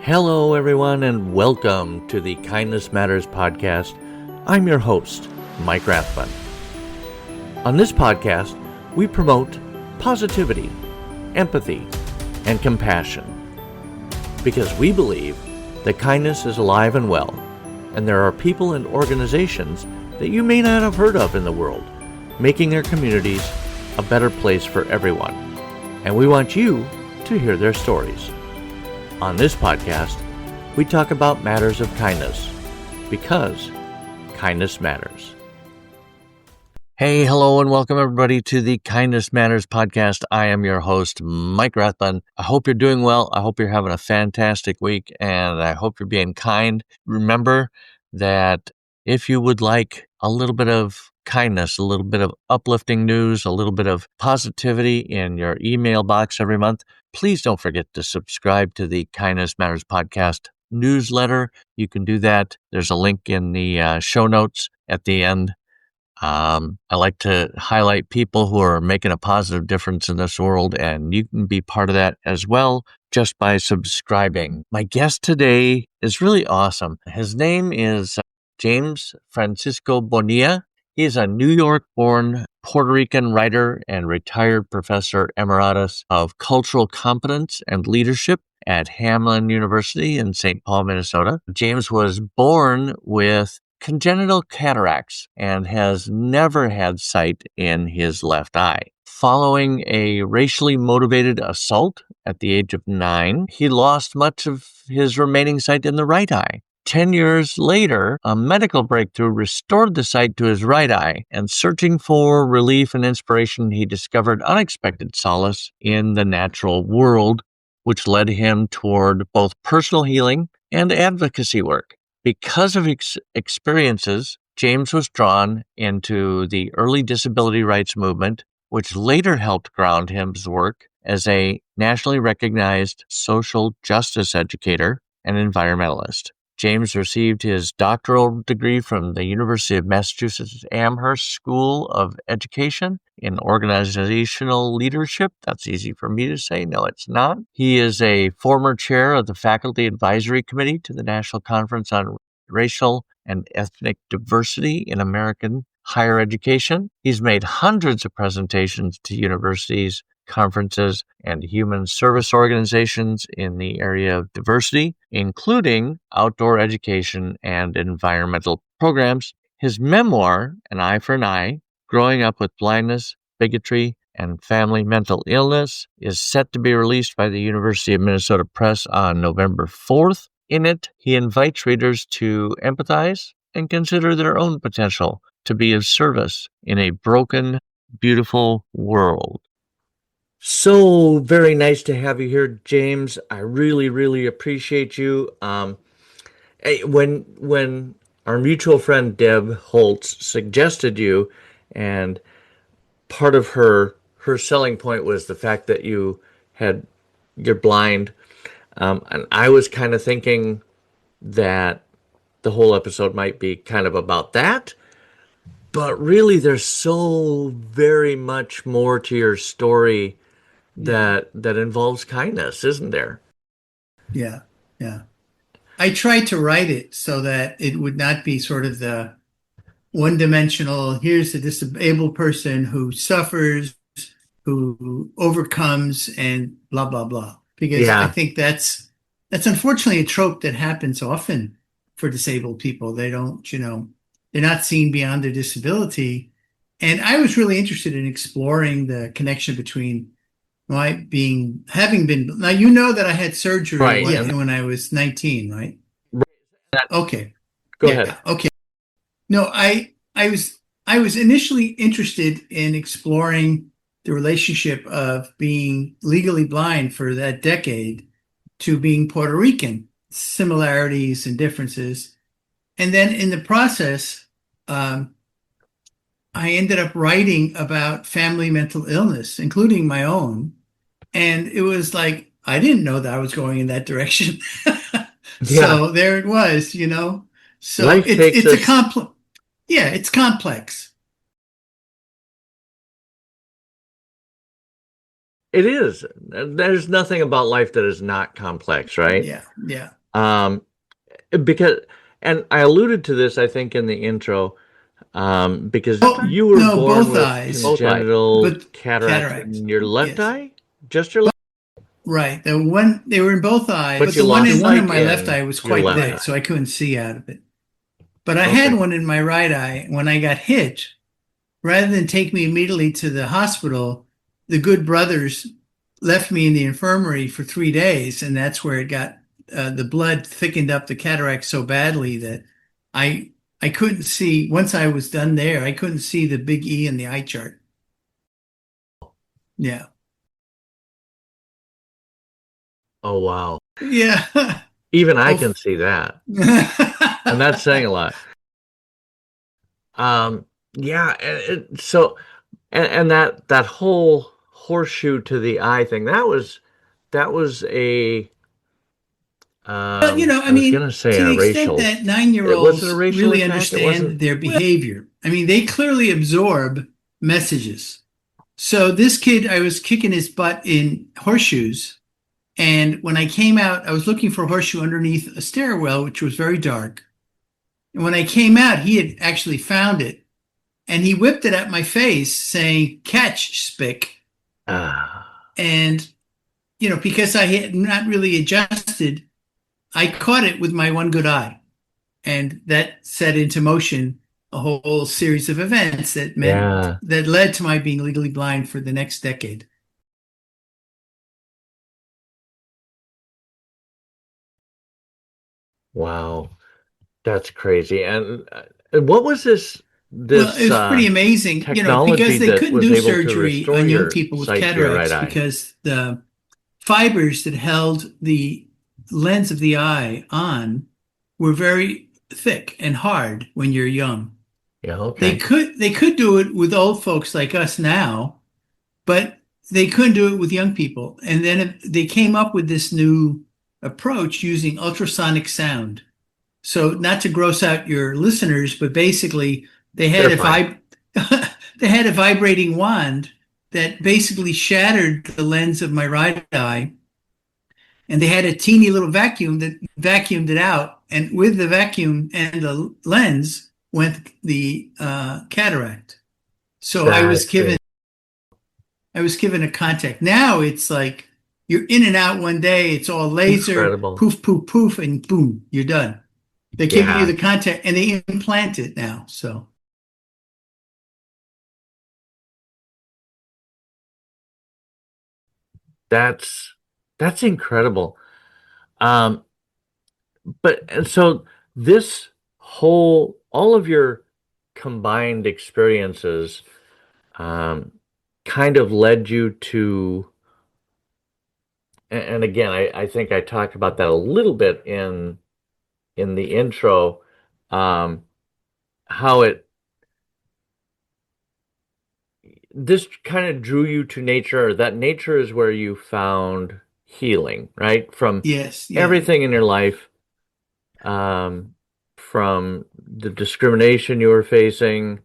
Hello, everyone, and welcome to the Kindness Matters podcast. I'm your host, Mike Rathbun. On this podcast, we promote positivity, empathy, and compassion because we believe that kindness is alive and well, and there are people and organizations that you may not have heard of in the world, making their communities a better place for everyone. And we want you to hear their stories. On this podcast, we talk about matters of kindness because kindness matters. Hey, hello, and welcome everybody to the Kindness Matters podcast. I am your host, Mike Rathbun. I hope you're doing well. I hope you're having a fantastic week, and I hope you're being kind. Remember that if you would like a little bit of kindness, a little bit of uplifting news, a little bit of positivity in your email box every month, please don't forget to subscribe to the Kindness Matters podcast newsletter. You can do that. There's a link in the show notes at the end. I like to highlight people who are making a positive difference in this world, and you can be part of that as well just by subscribing. My guest today is really awesome. His name is James Francisco Bonilla. He is a New York-born Puerto Rican writer and retired professor emeritus of cultural competence and leadership at Hamline University in St. Paul, Minnesota. James was born with congenital cataracts and has never had sight in his left eye. Following a racially motivated assault at the age of 9, he lost much of his remaining sight in the right eye. 10 years later, a medical breakthrough restored the sight to his right eye, and searching for relief and inspiration, he discovered unexpected solace in the natural world, which led him toward both personal healing and advocacy work. Because of experiences, James was drawn into the early disability rights movement, which later helped ground his work as a nationally recognized social justice educator and environmentalist. James received his doctoral degree from the University of Massachusetts Amherst School of Education in organizational leadership. That's easy for me to say. No, it's not. He is a former chair of the Faculty Advisory Committee to the National Conference on Racial and Ethnic Diversity in American Higher Education. He's made hundreds of presentations to universities, conferences, and human service organizations in the area of diversity, including outdoor education and environmental programs. His memoir, An Eye for an Eye, Growing Up with Blindness, Bigotry, and Family Mental Illness, is set to be released by the University of Minnesota Press on November 4th. In it, he invites readers to empathize and consider their own potential to be of service in a broken, beautiful world. So very nice to have you here, James. I really, really appreciate you. When our mutual friend Deb Holtz suggested you, and part of her selling point was the fact that you're blind, and I was kind of thinking that the whole episode might be kind of about that. But really, there's so very much more to your story that involves kindness, isn't there? Yeah. I tried to write it so that it would not be sort of the one-dimensional, here's the disabled person who suffers, who overcomes, and blah, blah, blah. Because I think that's unfortunately a trope that happens often for disabled people. They don't, they're not seen beyond their disability. And I was really interested in exploring the connection between having been, now you know that I had surgery when I was 19, right? Okay. Go ahead. Okay. No, I was initially interested in exploring the relationship of being legally blind for that decade to being Puerto Rican, similarities and differences. And then in the process, I ended up writing about family mental illness, including my own. And it was like, I didn't know that I was going in that direction. So there it was, So it's complex. It is. There's nothing about life that is not complex, right? Yeah, yeah. Um, because, and I alluded to this, I think, in the intro, because Oh, you were no, born both with eyes, congenital but cataracts cataracts. in your left Yes. eye, just your left, Right. The one they were in both eyes, but but you the lost one in sight my left in eye was your quite left thick, so eye. I couldn't see out of it. But I had Okay. one in my right eye. When I got hit, rather than take me immediately to the hospital, the good brothers left me in the infirmary for 3 days, and that's where it got the blood thickened up the cataract so badly that I I couldn't see. Once I was done there, I couldn't see the big E in the eye chart. Yeah, Oh, wow. yeah. Even I Oh, can see that, and that's saying a lot. Yeah, so and that whole horseshoe to the eye thing, that was a Well, I I was mean, gonna say to a the extent racial. that 9 year It was it a olds racial really attack? It wasn't. understand their behavior, I mean, they clearly absorb messages. So this kid, I was kicking his butt in horseshoes. And when I came out, I was looking for a horseshoe underneath a stairwell, which was very dark. And when I came out, he had actually found it. And he whipped it at my face saying, "Catch, Spick." Ah, And, because I had not really adjusted, I caught it with my one good eye. And that set into motion a whole series of events yeah. that led to my being legally blind for the next decade. Wow, that's crazy. And what was this Well, it this was pretty amazing, because technology they that couldn't was do able to surgery restore on young your people with sight to your right cataracts eye? because the fibers that held the lens of the eye on were very thick and hard when you're young. Yeah, They okay. could they could do it with old folks like us now, but they couldn't do it with young people. And then they came up with this new approach using ultrasonic sound. So not to gross out your listeners, but basically they had They're a fine. they had a vibrating wand that basically shattered the lens of my right eye, and they had a teeny little vacuum that vacuumed it out, and with the vacuum and the lens went the cataract. So That's I was given a contact. Now it's like you're in and out one day. It's all laser, incredible. poof, poof, poof, and boom, you're done. They give you Yeah, the contact and they implant it now. So that's that's incredible. Um, but and so this whole all of your combined experiences um kind of led you to and again I think I talked about that a little bit in the intro, um, how it this kind of drew you to nature, or that nature is where you found healing, right? From yes, yeah. everything in your life, um, from the discrimination you were facing,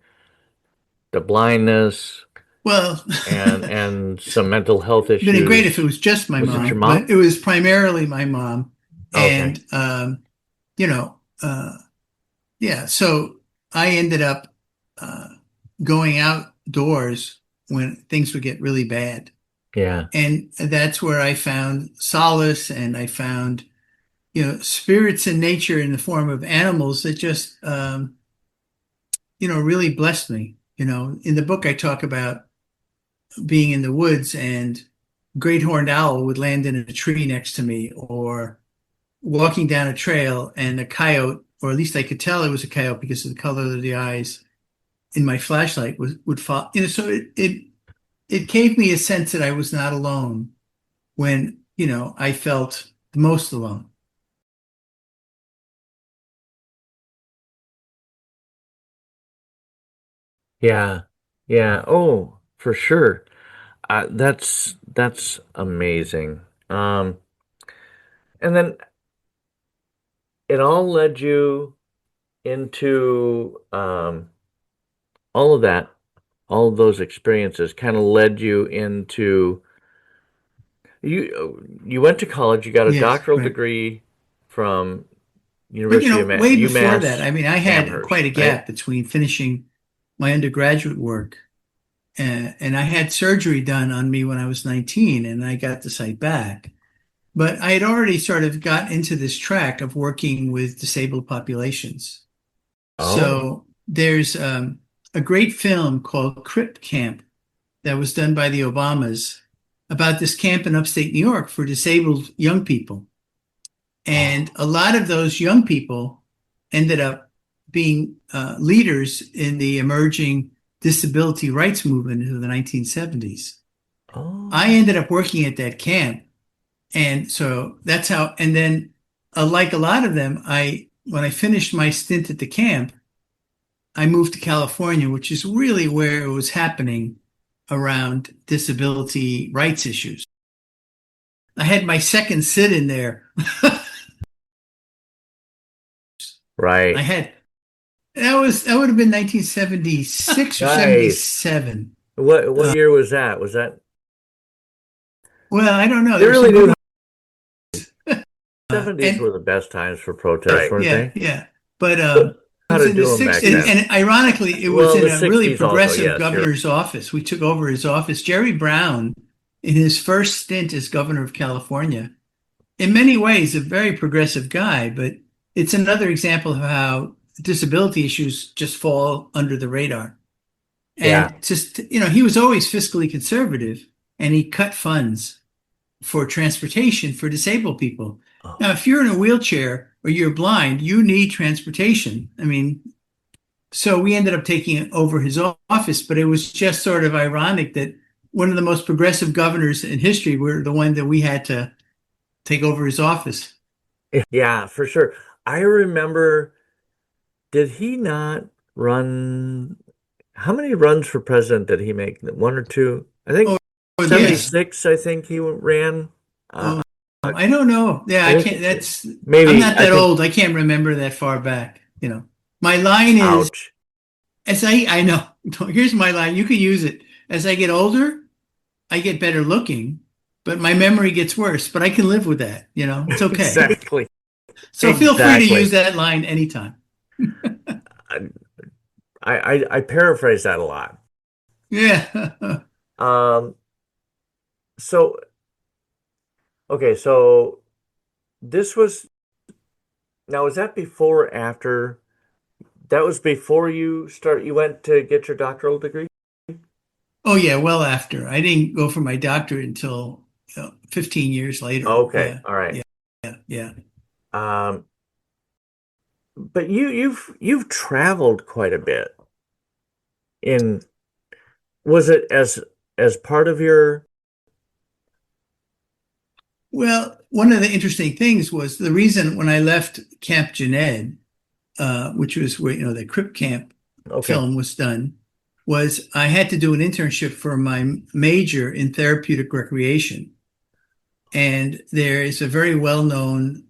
the blindness, Well, and some mental health been great if it issues. was just my Was it your mom, mom? but it was primarily my mom. Okay. And, you know, uh, yeah, so I ended up uh, going outdoors when things would get really bad. Yeah. And that's where I found solace and I found, spirits in nature in the form of animals that just, really blessed me. In the book, I talk about being in the woods and great horned owl would land in a tree next to me, or walking down a trail and a coyote, or at least I could tell it was a coyote because of the color of the eyes in my flashlight would fall. So it gave me a sense that I was not alone when, I felt the most alone. Yeah. Yeah. Oh, for sure. That's amazing. And then it all led you into all of that, all of those experiences kind of led you into You went to college, you got a Yes, doctoral right. degree from But University of way before that, UMass I mean, I had quite Amherst, a right? gap between finishing my undergraduate work and I had surgery done on me when I was 19 and I got the sight back. But I had already sort of got into this track of working with disabled populations. Oh, So there's a great film called Crip Camp that was done by the Obamas about this camp in upstate New York for disabled young people. And oh, a lot of those young people ended up being leaders in the emerging disability rights movement in the 1970s. I oh. ended up working at that camp. And so that's how, and then like a lot of them, when I finished my stint at the camp, I moved to California, which is really where it was happening around disability rights issues. I had my second sit in there. I Right. had that would have been 1976 or Nice. 77. What year was that? Was that Well, I don't know. they There were really some knew movie 70s and were the best times for protests, weren't yeah, they? yeah. But it How was to in the do them back 60s, then. and ironically, it was Well, in the a really 60s also, progressive yes, you're governor's office. We took over his office. Jerry Brown, in his first stint as governor of California, in many ways, a very progressive guy, but it's another example of how disability issues just fall under the radar. yeah. And just, he was always fiscally conservative and he cut funds for transportation for disabled people. Oh, Now, if you're in a wheelchair or you're blind, you need transportation. I mean, so we ended up taking over his office, but it was just sort of ironic that one of the most progressive governors in history were the one that we had to take over his office. yeah, for sure. I remember, did he not run? How many runs for president did he make? One or two? I think Oh, yes. 76, I think he ran. Uh, Oh, I don't know. Yeah, I I think can't. I'm maybe, not I that think, old. I can't remember that far back. My line is, ouch. I know, here's my line. You can use it. As I get older, I get better looking, but my memory gets worse. But I can live with that. It's okay. Exactly. So feel free to use Exactly. that line anytime. I paraphrase that a lot. Yeah. Um, so okay, so this was now was that before or after that was before you went to get your doctoral degree? Oh, yeah. Well, after I didn't go for my doctorate until 15 years later. Okay, Yeah. all right. Yeah. Yeah. Um, but you've traveled quite a bit in was it as part of your Well, one of the interesting things was the reason when I left Camp Jened, which was where the Crip Camp okay. film was done, was I had to do an internship for my major in therapeutic recreation. And there is a very well-known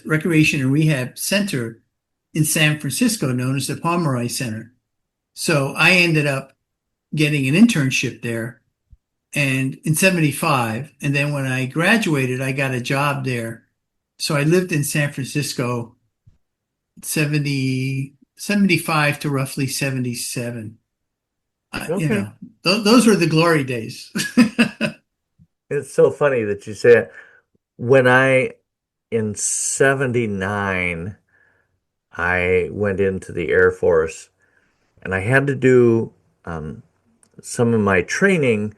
recreation and rehab center in San Francisco known as the Pomeroy Center. So I ended up getting an internship there and in 75. And then when I graduated, I got a job there. So I lived in San Francisco 75 to roughly 77. Okay. Those were the glory days. It's so funny that you say it. When I in 79 I went into the Air Force and I had to do some of my training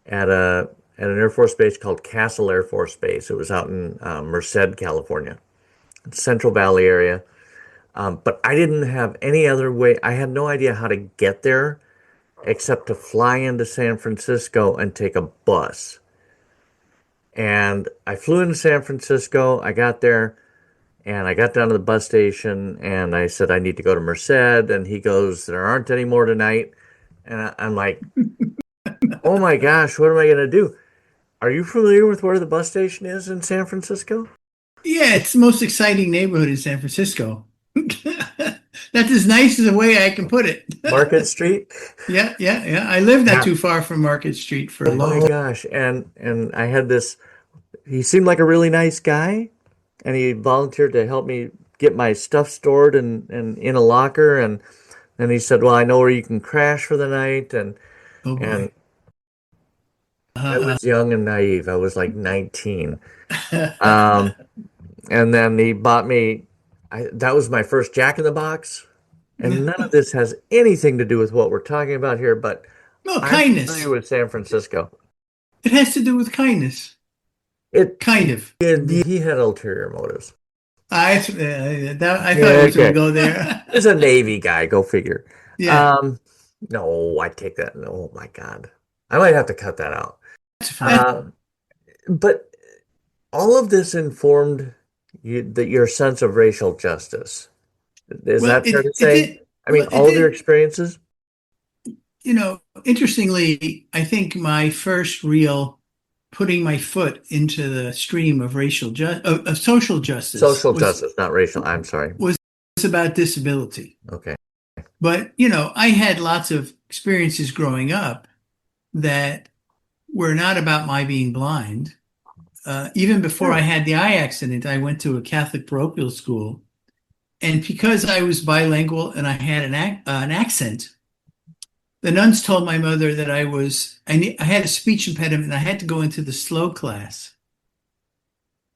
at a at an Air Force base called Castle Air Force Base. It was out in Merced, California, Central Valley area. But I didn't have any other way. I had no idea how to get there except to fly into San Francisco and take a bus. And I flew into San Francisco. I got there and I got down to the bus station and I said, I need to go to Merced. And he goes, there aren't any more tonight. And I'm like, oh my gosh, what am I going to do? Are you familiar with where the bus station is in San Francisco? Yeah, it's the most exciting neighborhood in San Francisco. That's as nice as a way I can put it. Market Street. Yeah, yeah, yeah. I lived not Yeah. too far from Market Street for a Oh long my time. gosh. And I had this, he seemed like a really nice guy, and he volunteered to help me get my stuff stored and in a locker. And he said, "Well, I know where you can crash for the night." Oh And boy. I Uh, was young and naive. I was like 19. Um, and then he bought me, that was my first Jack in the Box. And none of this has anything to do with what we're talking about here, but no, I'm familiar kindness. with San Francisco. It has to do with kindness. It, Kind of. he had ulterior motives. I thought it was going to Okay. go there. He's a Navy guy, go figure. Yeah, Um, no, I take that. No, oh my God. I might have to cut that out. that's fine. Uh, but all of this informed your sense of racial justice. Is Well, that fair to it say? did. I mean, It all of your did. experiences? Interestingly, I think my first real putting my foot into the stream of of social justice Social justice, not racial. I'm sorry. was about disability. Okay. But I had lots of experiences growing up that were not about my being blind. Even before I Yeah. had the eye accident, I went to a Catholic parochial school, and because I was bilingual and I had an accent, the nuns told my mother that I had a speech impediment and I had to go into the slow class.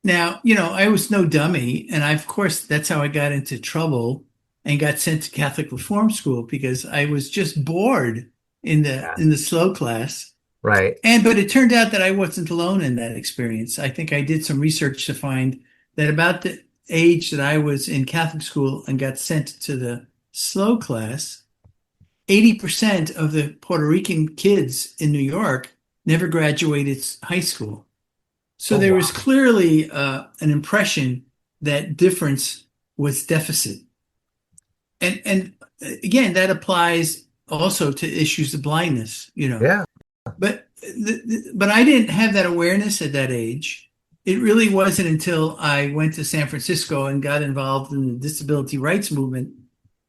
Now, I was no dummy, and of course, that's how I got into trouble and got sent to Catholic reform school because I was just bored in the Yeah. in the slow class. Right. But it turned out that I wasn't alone in that experience. I think I did some research to find that about the age that I was in Catholic school and got sent to the slow class, 80% of the Puerto Rican kids in New York never graduated high school. So Oh, there was wow. clearly an impression that difference was deficit. And again, that applies also to issues of blindness. Yeah. But I didn't have that awareness at that age. It really wasn't until I went to San Francisco and got involved in the disability rights movement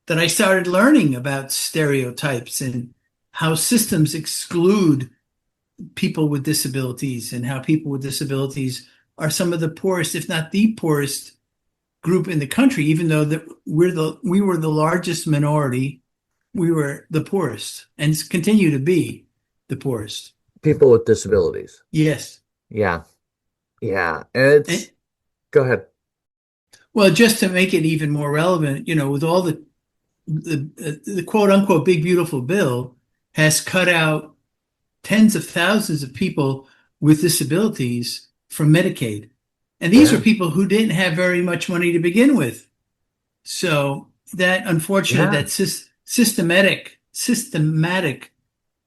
that I started learning about stereotypes and how systems exclude people with disabilities and how people with disabilities are some of the poorest, if not the poorest group in the country, even though we were the largest minority, we were the poorest and continue to be the poorest. People with disabilities. Yes. Yeah. Yeah. And And, go ahead. well, just to make it even more relevant, with all the quote unquote big beautiful bill has cut out tens of thousands of people with disabilities from Medicaid. And these are Yeah. people who didn't have very much money to begin with. So that unfortunately, Yeah. that systematic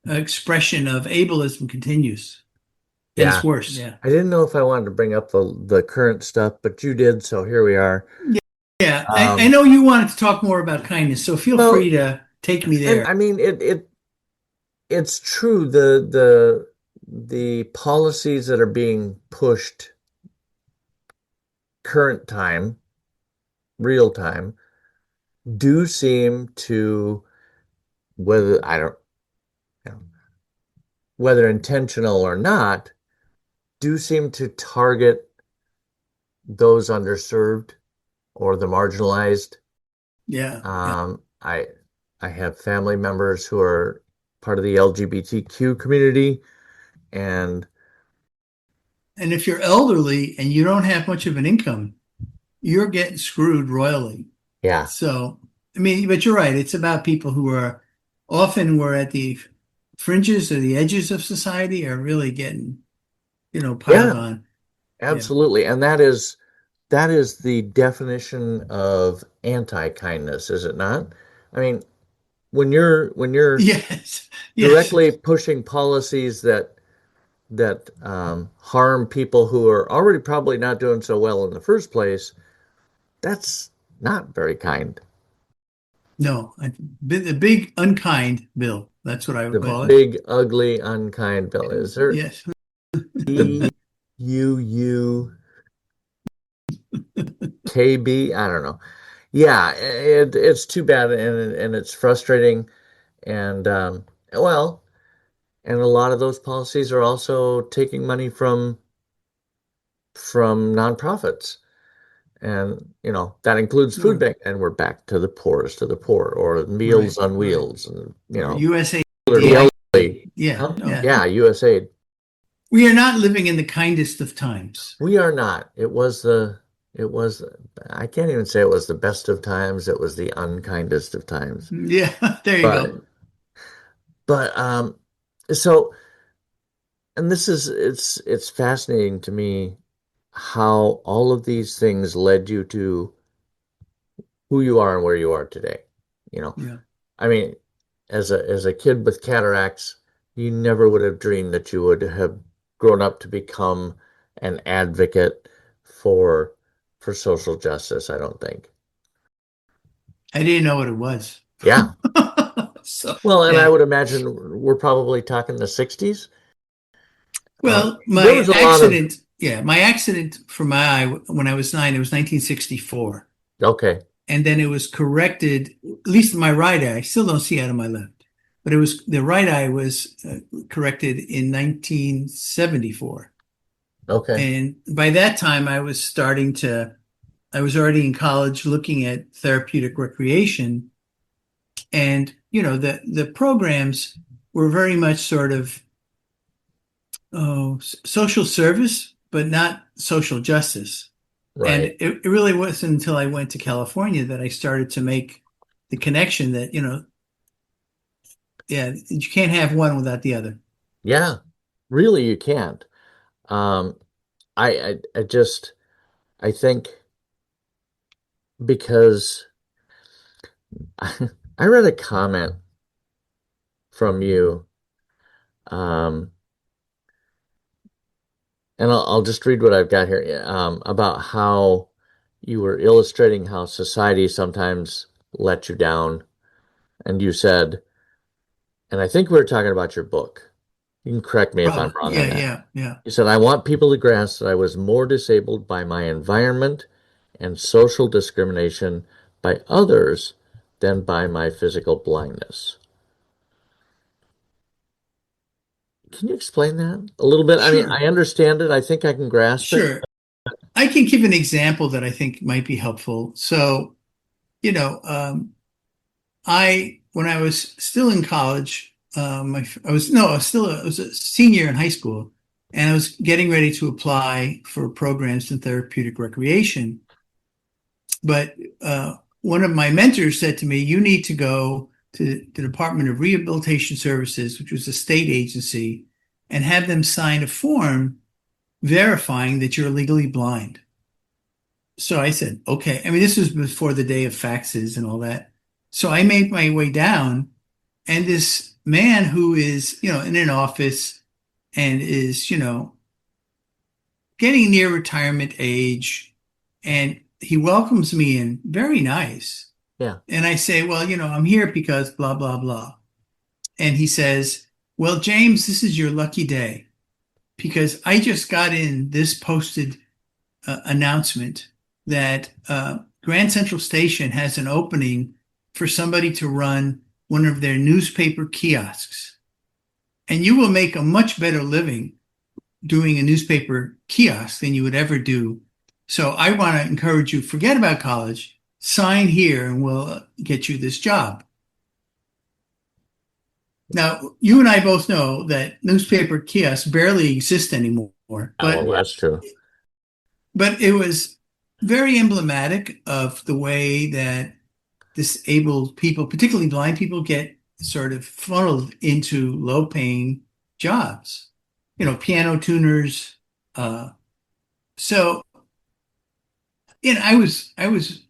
expression of ableism continues and Yeah. it's worse. Yeah. I didn't know if I wanted to bring up the current stuff, but you did, so here we are. Yeah. I Um, know you wanted to talk more about kindness, so feel well, free to take me and there. I mean it's true. The policies that are being pushed current time, real time, do seem to, whether I don't you know, whether intentional or not, do seem to target those underserved or the marginalized. Yeah. Yeah. I have family members who are part of the LGBTQ community, and And if you're elderly and you don't have much of an income, you're getting screwed royally. yeah, So, I mean, but you're right. It's about people who are often were at the fringes or the edges of society are really getting, piled yeah, on. Yeah. absolutely. And that is the definition of anti-kindness, is it not? I mean, when you're Yes. Yes. directly pushing policies that harm people who are already probably not doing so well in the first place, that's not very kind. No, the big unkind bill. That's what I The would call it. big, ugly, unkind bill. Is there Yes. EUUKB? I don't know. Yeah, it's too bad, and it's frustrating, and well, and a lot of those policies are also taking money from nonprofits, and that includes food Sure. bank, and we're back to the poorest of the poor, or Meals Right, on right. Wheels, and Or or USAID. the elderly. Yeah, Huh? yeah. Yeah, USAID. We are not living in the kindest of times. We are not. It was, I can't even say it was the best of times. It was the unkindest of times. Yeah, there you But, go. but, so, and it's fascinating to me how all of these things led you to who you are and where you are today. You know, Yeah. I mean, as a kid with cataracts, you never would have dreamed that you would have grown up to become an advocate for for social justice, I don't think. I didn't know what it was. Yeah. So, Well, and I yeah. would imagine we're probably talking the 60s. Well, There was a lot of my accident for my eye when I was 9, it was 1964. okay, And then it was corrected, at least in my right eye. I still don't see out of my left, but it was the right eye was corrected in 1974. okay, And by that time, I was already in college looking at therapeutic recreation. And, the programs were very much sort of social service, but not social justice. And right. it really wasn't until I went to California that I started to make the connection that, yeah, you can't have one without the other. Yeah. Really you can't. Um, I just I think because I read a comment from you, um, and I'll just read what I've got here, about how you were illustrating how society sometimes let you down. And you said, and I think we were talking about your book. You can correct me if I'm Probably. wrong Yeah, on that. yeah, yeah. You said, I want people to grasp that I was more disabled by my environment and social discrimination by others than by my physical blindness. Can you explain that a little bit? I mean, Sure, I understand it. I think I can grasp it. sure. I can give an example that I think might be helpful. So, you know, um, when I was still in college, I was, no, I was a senior in high school, and I was getting ready to apply for programs in therapeutic recreation. But one of my mentors said to me, "You need to go to the Department of Rehabilitation Services, which was a state agency, and have them sign a form verifying that you're legally blind." So I said, "Okay." I mean, this was before the day of faxes and all that. So I made my way down, and this man who is, in an office and is, getting near retirement age, and he welcomes me in, very nice. Yeah. And I say, "Well, I'm here because blah, blah, blah." And he says, "Well, James, this is your lucky day because I just got in this posted announcement that Grand Central Station has an opening for somebody to run one of their newspaper kiosks. And you will make a much better living doing a newspaper kiosk than you would ever do. So I want to encourage you, forget about college, sign here and we'll get you this job." Now, you and I both know that newspaper kiosks barely exist anymore, Oh, but that's true. it was very emblematic of the way that disabled people, particularly blind people, get sort of funneled into low-paying jobs. Piano tuners. So, I was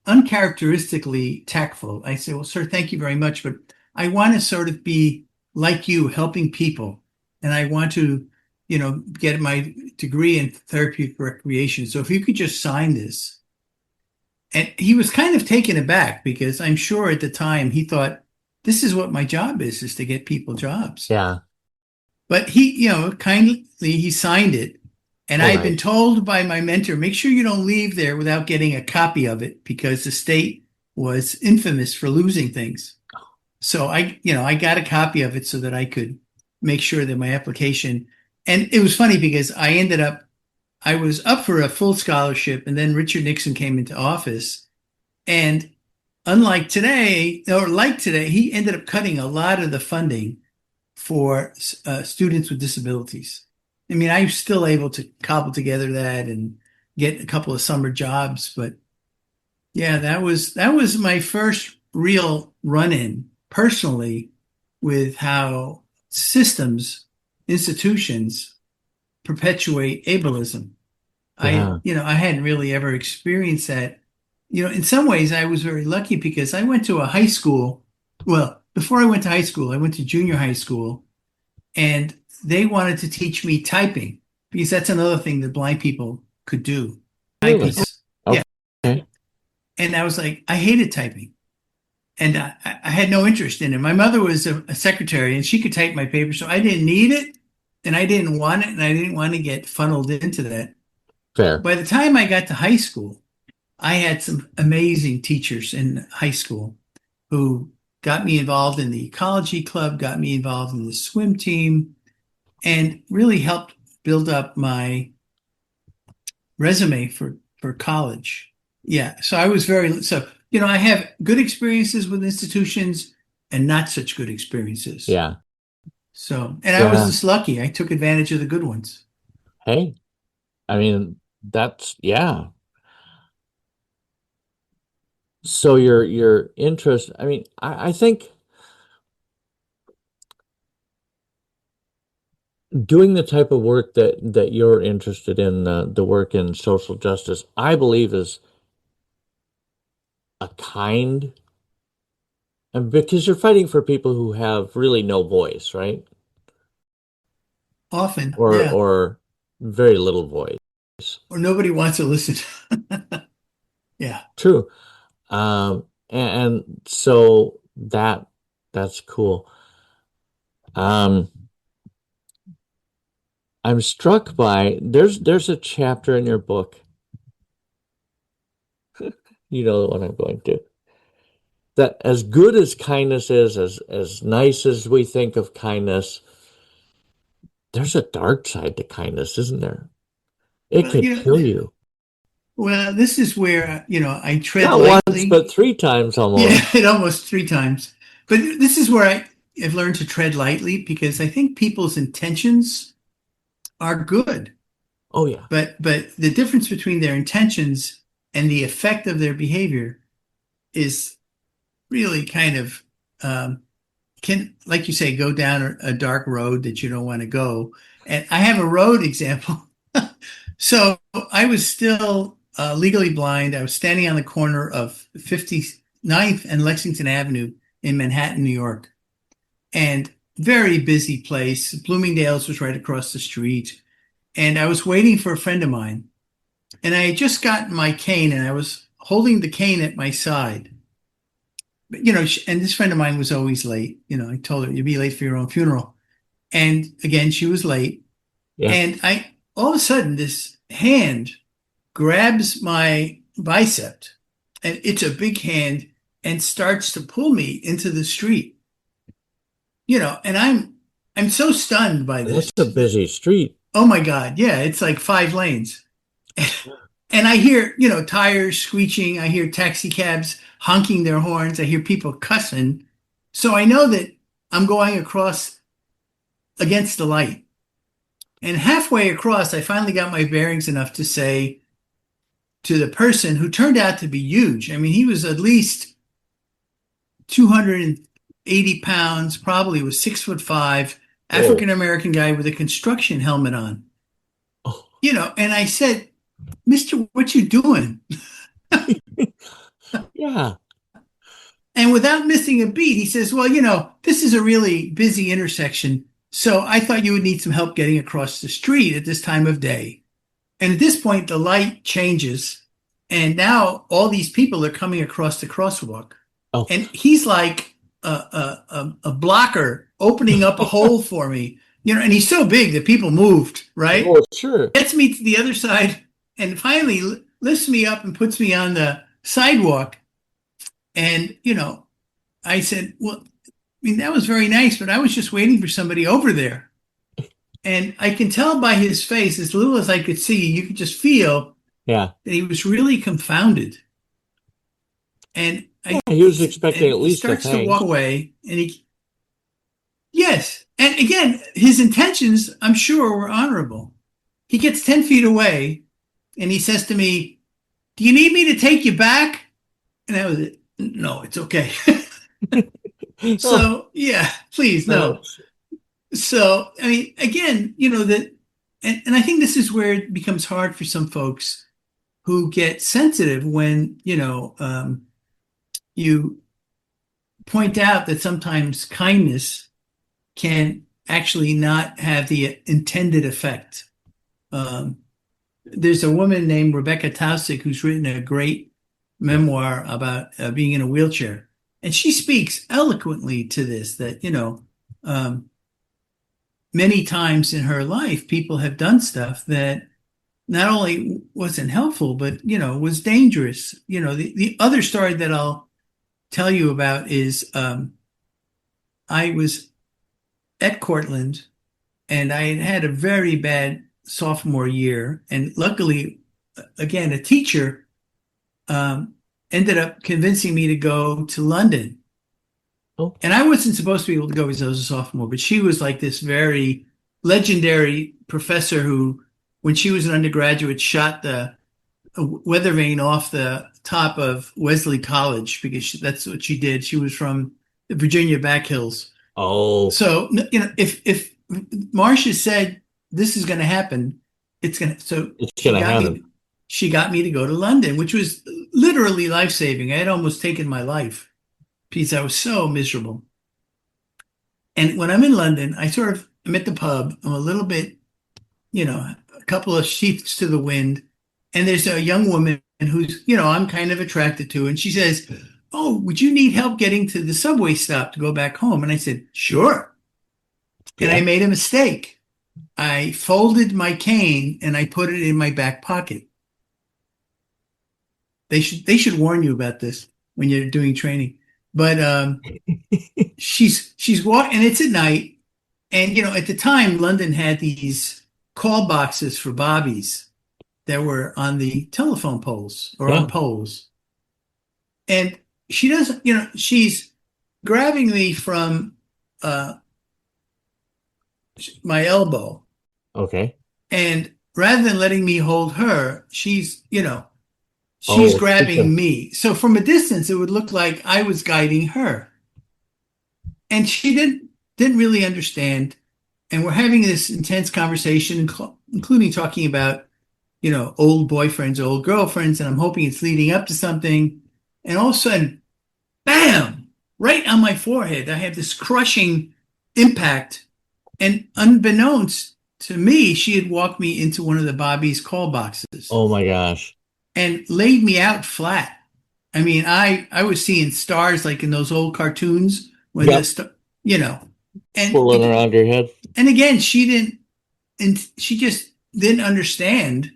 uncharacteristically tactful. I said, "Well, sir, thank you very much, but I want to sort of be like you, helping people, and I want to, get my degree in therapeutic recreation. So if you could just sign this." And he was kind of taken aback because I'm sure at the time he thought, this is what my job is to get people jobs. Yeah. But he, kindly he signed it. And Oh, I had been nice. told by my mentor, make sure you don't leave there without getting a copy of it because the state was infamous for losing things. So I got a copy of it so that I could make sure that my application, and it was funny because I was up for a full scholarship and then Richard Nixon came into office and unlike today, or like today, he ended up cutting a lot of the funding for students with disabilities. I mean, I'm still able to cobble together that and get a couple of summer jobs, but yeah, that was my first real run-in personally with how systems, institutions perpetuate ableism. Yeah. I hadn't really ever experienced that. In some ways, I was very lucky because I went to a high school. Well, before I went to high school, I went to junior high school, and they wanted to teach me typing because that's another thing that blind people could do. Really? Typing. Yeah. Okay. And I was like, I hated typing. And I had no interest in it. My mother was a secretary and she could type my paper, so I didn't need it and I didn't want it and I didn't want to get funneled into that. Fair. By the time I got to high school, I had some amazing teachers in high school who got me involved in the ecology club, got me involved in the swim team, and really helped build up my resume for college. Yeah, so I have good experiences with institutions and not such good experiences. Yeah. So, and I was Yeah. just lucky. I took advantage of the good ones. Hey, I mean, yeah. So your interest, I mean, I think doing the type of work that you're interested in, the work in social justice, I believe is a kind, and because you're fighting for people who have really no voice, right? Often, Or yeah, or very little voice. or nobody wants to listen. Yeah. True. And so that's cool. Um, I'm struck by there's a chapter in your book, you know what I'm going to, that as good as kindness is, as nice as we think of kindness, there's a dark side to kindness, isn't there? It Well, can kill you. this is where, I tread Not once, lightly. but three times Yeah, almost. it almost three times. But this is where I've learned to tread lightly because I think people's intentions are good. Oh yeah. But the difference between their intentions and the effect of their behavior is really kind of can, like you say, go down a dark road that you don't want to go. And I have a road example. So I was still legally blind. I was standing on the corner of 59th and Lexington Avenue in Manhattan, New York, and very busy place. Bloomingdale's was right across the street. And I was waiting for a friend of mine. And I had just gotten my cane and I was holding the cane at my side. But, and this friend of mine was always late. I told her, you'd be late for your own funeral. And again, she was late. Yeah. And all of a sudden, this hand grabs my bicep and it's a big hand and starts to pull me into the street. And I'm so stunned by this. That's a busy street. Oh my God. Yeah, it's like 5 lanes. And I hear, tires screeching. I hear taxi cabs honking their horns. I hear people cussing. So I know that I'm going across against the light. And halfway across, I finally got my bearings enough to say to the person who turned out to be huge. I mean, he was at least 280 pounds, probably was 6'5", African American guy with a construction helmet on. Oh. And I said, Mister, what you doing? Yeah. And without missing a beat, he says, well, this is a really busy intersection. So I thought you would need some help getting across the street at this time of day. And at this point, the light changes. And now all these people are coming across the crosswalk. Oh. And he's like a blocker opening up a hole for me. and he's so big that people moved, right? Oh, sure. Gets me to the other side and finally lifts me up and puts me on the sidewalk. And, I said, well, I mean, that was very nice, but I was just waiting for somebody over there. And I can tell by his face, as little as I could see, you could just feel Yeah. that he was really confounded. And He was expecting and at he least a starts to thanks. walk away, and yes. And again, his intentions, I'm sure, were honorable. He gets 10 feet away and he says to me, "Do you need me to take you back?" And that was it. No, it's okay. So, yeah, please, no. So, I mean, again, that, and I think this is where it becomes hard for some folks who get sensitive when, you point out that sometimes kindness can actually not have the intended effect. There's a woman named Rebecca Taussig who's written a great memoir about being in a wheelchair. And she speaks eloquently to this, that, many times in her life, people have done stuff that not only wasn't helpful, but, was dangerous. The other story that I'll tell you about is I was at Cortland and I had a very bad sophomore year. And luckily, again, a teacher ended up convincing me to go to London. Oh. And I wasn't supposed to be able to go because I was a sophomore, but she was like this very legendary professor who, when she was an undergraduate, shot the weather vane off the top of Wesley College because that's what she did. She was from the Virginia back hills. Oh. So, if Marcia said this is going to happen, it's going to happen. She got me to go to London, which was literally life-saving. I had almost taken my life because I was so miserable. And when I'm in London, I'm at the pub. I'm a little bit, a couple of sheets to the wind. And there's a young woman who's, I'm kind of attracted to. And she says, "Oh, would you need help getting to the subway stop to go back home?" And I said, "Sure." Yeah. And I made a mistake. I folded my cane and I put it in my back pocket. They should warn you about this when you're doing training. But she's walking, and it's at night. And, at the time, London had these call boxes for bobbies that were on the telephone poles or on poles. And she doesn't, she's grabbing me from my elbow. Okay. And rather than letting me hold her, she's grabbing me. So from a distance, it would look like I was guiding her. And she didn't really understand. And we're having this intense conversation, including talking about, old boyfriends, old girlfriends. And I'm hoping it's leading up to something. And all of a sudden, bam, right on my forehead, I have this crushing impact. And unbeknownst to me, she had walked me into one of the Bobby's call boxes. Oh my gosh. And laid me out flat. I mean, I was seeing stars like in those old cartoons when and swirling around your head. And again, she just didn't understand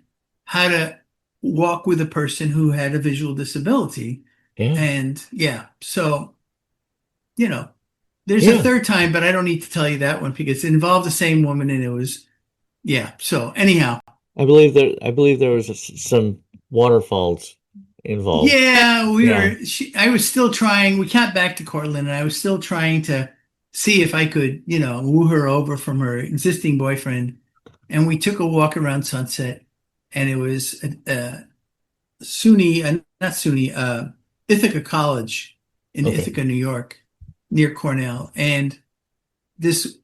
how to walk with a person who had a visual disability. Yeah. And so, there's a third time, but I don't need to tell you that one because it involved the same woman and it was, So anyhow, I believe there was some waterfalls involved. Yeah, I was still trying. We got back to Cortland, and I was still trying to see if I could, woo her over from her existing boyfriend. And we took a walk around Sunset, and it was Ithaca College in Ithaca, New York, near Cornell. And this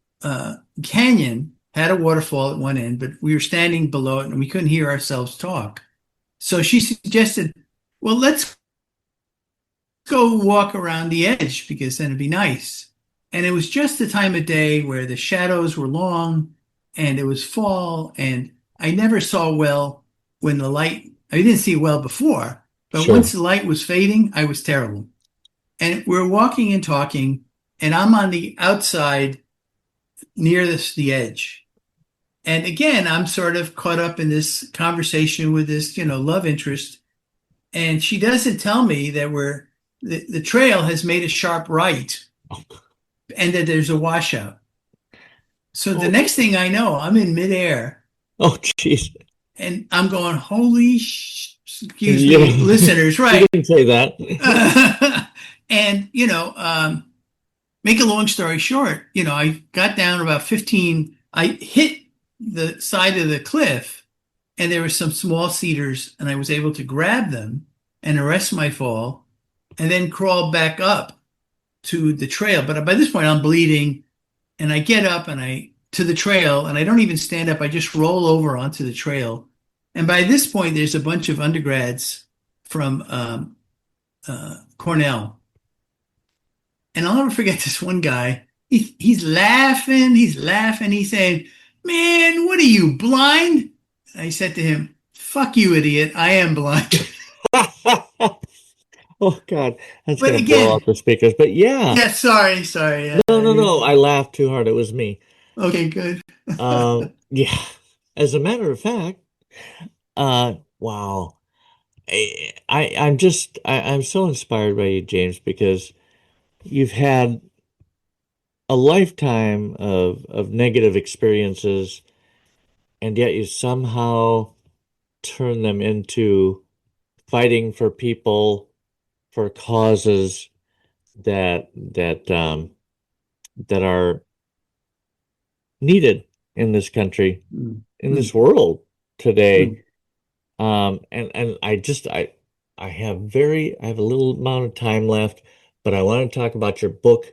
canyon had a waterfall at one end, but we were standing below it, and we couldn't hear ourselves talk. So she suggested, well, let's go walk around the edge because then it'd be nice. And it was just the time of day where the shadows were long and it was fall. And I never saw well when I didn't see well before, but once the light was fading, I was terrible. And we're walking and talking, and I'm on the outside near the edge. And again, I'm sort of caught up in this conversation with this, love interest. And she doesn't tell me that the trail has made a sharp right and that there's a washout. So the Oh, next thing I know, I'm in midair oh, jeez. and I'm going, holy, excuse me, Yeah. listeners, She right? didn't say that. And, make a long story short, I got down about 15, I hit the side of the cliff and there were some small cedars and I was able to grab them and arrest my fall and then crawl back up to the trail. But by this point, I'm bleeding and I get up and I to the trail and I don't even stand up. I just roll over onto the trail. And by this point, there's a bunch of undergrads from Cornell. And I'll never forget this one guy. He's laughing, he's laughing. He's saying, "Man, what are you, blind?" I said to him, "Fuck you, idiot. I am blind." Oh God, that's But gonna blow out again, the speakers. But yeah, yeah, sorry. no, no, no. I laughed too hard. It was me. Okay, good. Yeah. As a matter of fact, wow. I'm so inspired by you, James, because you've had a lifetime of negative experiences, and yet you somehow turn them into fighting for people, for causes that are needed in this country, Mm, in mm, this world today. mm. And I have a little amount of time left, but I want to talk about your book.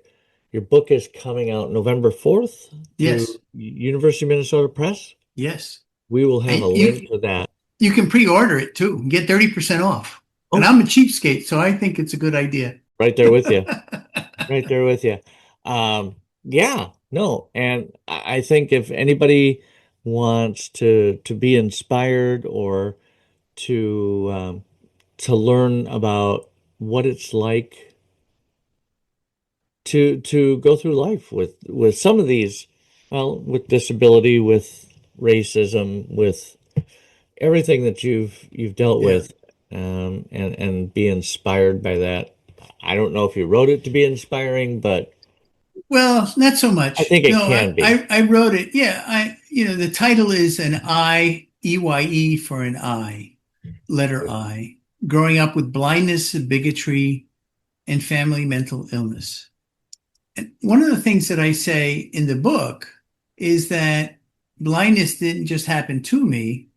Your book is coming out November 4th through Yes, University of Minnesota Press. yes. We will have And a link to that. you can pre-order it too and get 30% off. And Oh, I'm a cheapskate, so I think it's a good idea. right there with you. Right there with you. Yeah, no, and I think if anybody wants to be inspired or to learn about what it's like to go through life with some of these, well, with disability, with racism, with everything that you've dealt Yeah. with, and be inspired by that. I don't know if you wrote it to be inspiring, but Well, not so I much. think it No, can be. I wrote it. Yeah, the title is an EYE for an I, letter I, growing up with blindness, bigotry, and family mental illness. And one of the things that I say in the book is that blindness didn't just happen to me,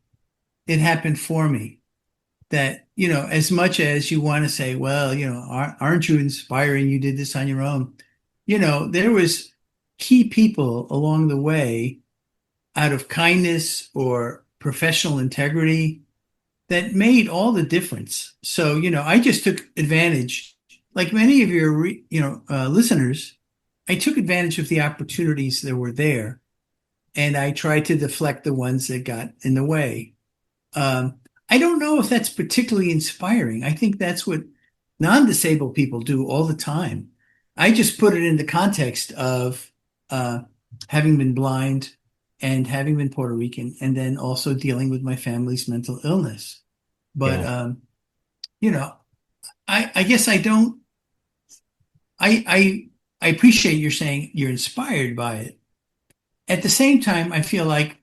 it happened for me. That, as much as you want to say, well, aren't you inspiring? You did this on your own. There was key people along the way out of kindness or professional integrity that made all the difference. So, I just took advantage, like many of your, listeners, I took advantage of the opportunities that were there and I tried to deflect the ones that got in the way. I don't know if that's particularly inspiring. I think that's what non-disabled people do all the time. I just put it in the context of uh, having been blind and having been Puerto Rican, and then also dealing with my family's mental illness. But Yeah, you know, I guess I don't. I appreciate you're saying you're inspired by it. At the same time, I feel like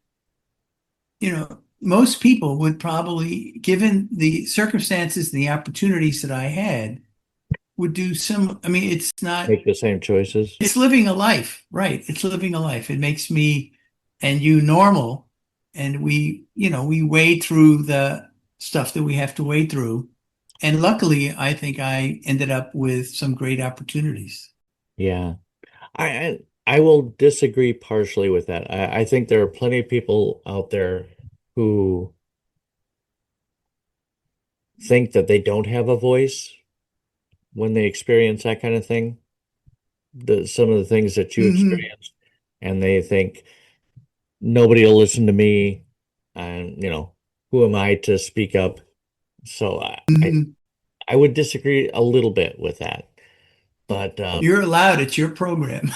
most people would probably, given the circumstances and the opportunities that I had, would do some. I mean, it's not, make the same choices. it's living a life, right? It's living a life. It makes me and you normal. And we wade through the stuff that we have to wade through. And luckily, I think I ended up with some great opportunities. Yeah. I will disagree partially with that. I think there are plenty of people out there who think that they don't have a voice when they experience that kind of thing. Some of the things that you Hmm. experienced, and they think nobody will listen to me, and who am I to speak up? So Hmm. I would disagree a little bit with that. But You're allowed. It's your program.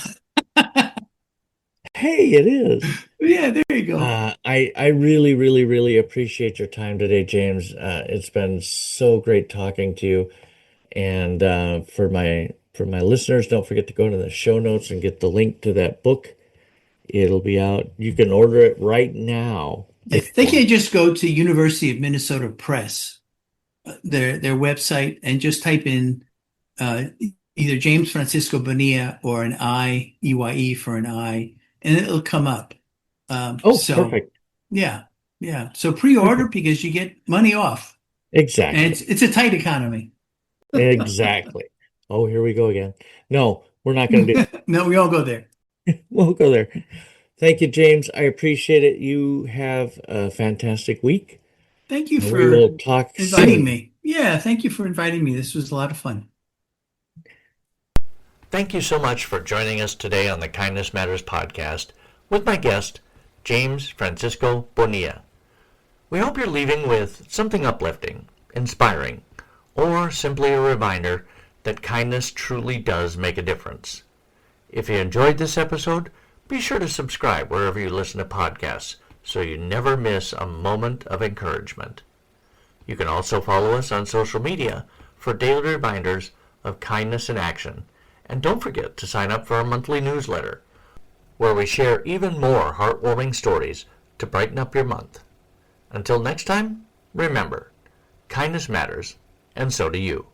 Hey, it is. Yeah, there you go. I really, really, really appreciate your time today, James. It's been so great talking to you. And for my listeners, don't forget to go to the show notes and get the link to that book. It'll be out. You can order it right now Yeah, if you they want. can just go to University of Minnesota Press, their website, and just type in uh, either James Francisco Bonilla or an I, EYE for an I, and it'll come up. Oh, So perfect. yeah, yeah. So pre-order Perfect. because you get money off, and Exactly. it's a tight economy. Exactly. Oh, here we go again. No, we're not going to do. No, we all go there. We'll go there. Thank you, James. I appreciate it. You have a fantastic week, Thank you and we for will talk inviting soon. me. Yeah, thank you for inviting me. This was a lot of fun. Thank you so much for joining us today on the Kindness Matters podcast with my guest, James Francisco Bonilla. We hope you're leaving with something uplifting, inspiring, or simply a reminder that kindness truly does make a difference. If you enjoyed this episode, be sure to subscribe wherever you listen to podcasts so you never miss a moment of encouragement. You can also follow us on social media for daily reminders of kindness in action. And don't forget to sign up for our monthly newsletter, where we share even more heartwarming stories to brighten up your month. Until next time, remember, kindness matters, and so do you.